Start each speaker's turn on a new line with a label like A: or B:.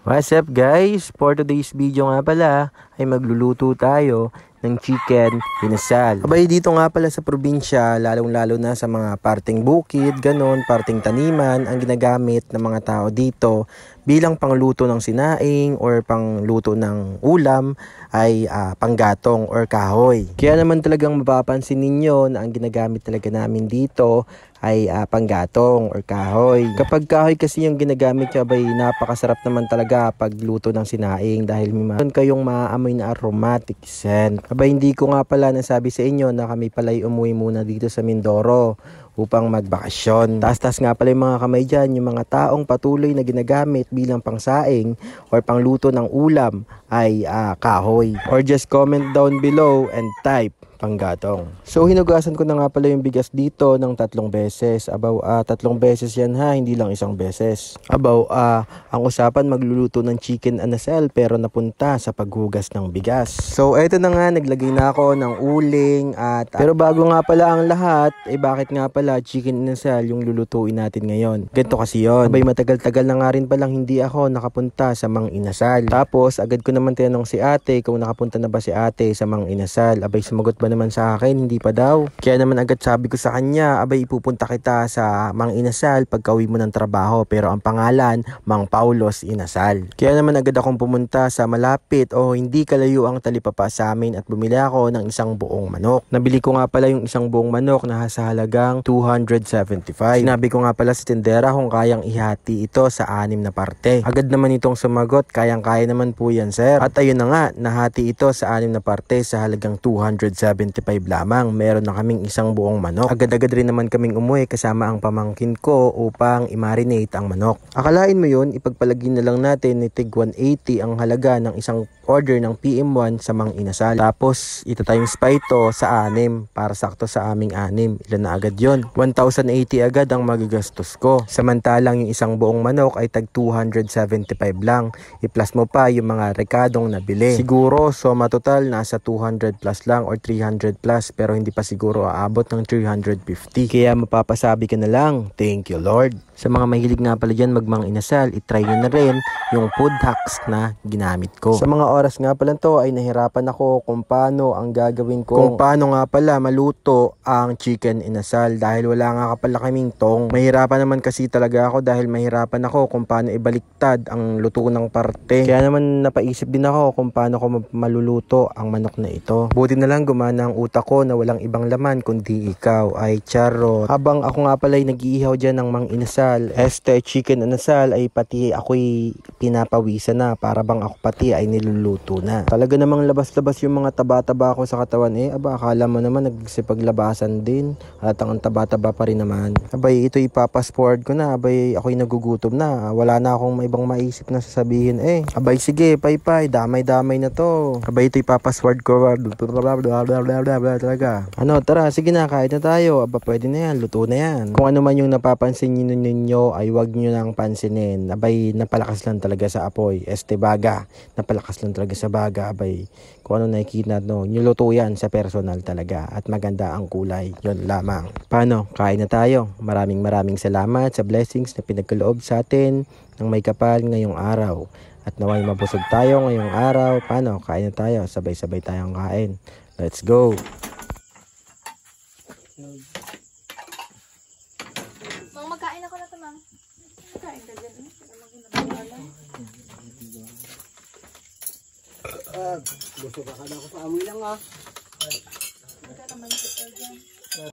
A: What's up guys? For today's video nga pala ay magluluto tayo ng chicken inasal. Abay dito nga pala sa probinsya, lalong-lalo na sa mga parting bukid, ganon, parting taniman, ang ginagamit ng mga tao dito bilang pangluto ng sinaing or pangluto ng ulam ay panggatong or kahoy. Kaya naman talagang mapapansin ninyo na ang ginagamit talaga namin dito ay panggatong or kahoy. Kapag kahoy kasi yung ginagamit nyo, abay napakasarap naman talaga pagluto ng sinaing dahil meron kayong maaamoy na aromatic scent. Abay hindi ko nga pala nasabi sa inyo na kami pala'y umuwi muna dito sa Mindoro upang magbakasyon. Taas-taas nga pala yung mga kamay dyan, yung mga taong patuloy na ginagamit bilang pangsaing or pangluto ng ulam ay kahoy. Or just comment down below and type panggatong. So hinugasan ko na nga pala yung bigas dito ng 3 beses. Abaw 3 beses yan ha, hindi lang 1 beses. Abaw ang usapan magluluto ng chicken anasal pero napunta sa paghugas ng bigas. So eto na nga, naglagay na ako ng uling at pero bago nga pala ang lahat, bakit nga pala chicken inasal yung lulutuin natin ngayon? Ganito kasi yon. Abay matagal-tagal na nga rin palang hindi ako nakapunta sa Mang Inasal. Tapos agad ko naman tinanong si ate kung nakapunta na ba si ate sa Mang Inasal. Abay sumagot ba naman sa akin, hindi pa daw. Kaya naman agad sabi ko sa kanya, abay ipupunta kita sa Mang Inasal pagka-uwi mo ng trabaho, pero ang pangalan Mang Paulos Inasal. Kaya naman agad akong pumunta sa malapit o hindi kalayo ang talipapa sa amin at bumili ako ng 1 buong manok. Nabili ko nga pala yung 1 buong manok na sa halagang 275. Sinabi ko nga pala sa tindera kung kayang ihati ito sa 6 na parte. Agad naman itong sumagot, kayang-kaya naman po yan sir. At ayun na nga, nahati ito sa 6 na parte sa halagang 275 lamang. Meron na kaming 1 buong manok. Agad-agad rin naman kaming umuwi kasama ang pamangkin ko upang i-marinate ang manok. Akalain mo yun, ipagpalagay na lang natin ni tig 180 ang halaga ng isang order ng PM1 sa Mang Inasal. Tapos itatayong spito sa 6 para sakto sa aming 6. Ilan na agad yun? 1,080 agad ang magagastos ko. Samantalang yung 1 buong manok ay tag 275 lang. I-plus mo pa yung mga rekadong nabili. Siguro soma total nasa 200 plus lang or 300 plus, pero hindi pa siguro aabot ng 350. Kaya mapapasabi ka na lang, thank you Lord. Sa mga mahilig nga pala dyan magmang inasal, itry nyo na rin yung food hacks na ginamit ko. Sa mga oras nga pala to ay nahirapan ako kung paano ang gagawin ko. Kung paano nga pala maluto ang chicken inasal dahil wala nga pala kaming tong. Mahirapan naman kasi talaga ako dahil mahirapan ako kung paano ibaliktad ang luto ng parte. Kaya naman napaisip din ako kung paano ko maluluto ang manok na ito. Buti na lang gumana ang utak ko na walang ibang laman kundi ikaw ay charot. Habang ako nga pala ay nag-iihaw dyan ng Mang Inasal, chicken anasal ay pati ako'y pinapawisan na para bang ako pati ay niluluto na. Talaga namang labas-labas yung mga taba-taba ko sa katawan akala mo naman nagsipaglabasan din at ang taba-taba pa rin naman. Abay ito ipapasport ko na, abay ako'y nagugutom na, wala na akong ibang maisip na sasabihin abay sige paypay, damay-damay na to. Abay ito ipapasport ko talaga. Tara sige na, kahit na tayo. Aba pwede na yan, luto na yan. Kung ano man yung napapansin ninyo ay wag nyo nang pansinin. Abay napalakas lang talaga sa apoy. Baga, napalakas lang talaga sa baga. Abay kung ano nakikita niluto yan sa personal talaga at maganda ang kulay. Yun lamang. Paano? Kain na tayo. Maraming salamat sa blessings na pinagkaloob sa atin ng may kapal ngayong araw. At naway mabusog tayo ngayong araw. Paano? Kain na tayo. Sabay-sabay tayong kain. Let's go!
B: Magkain ako na ito, ma'am. Magkain ka dyan,
C: gusto ka na ako sa amoy lang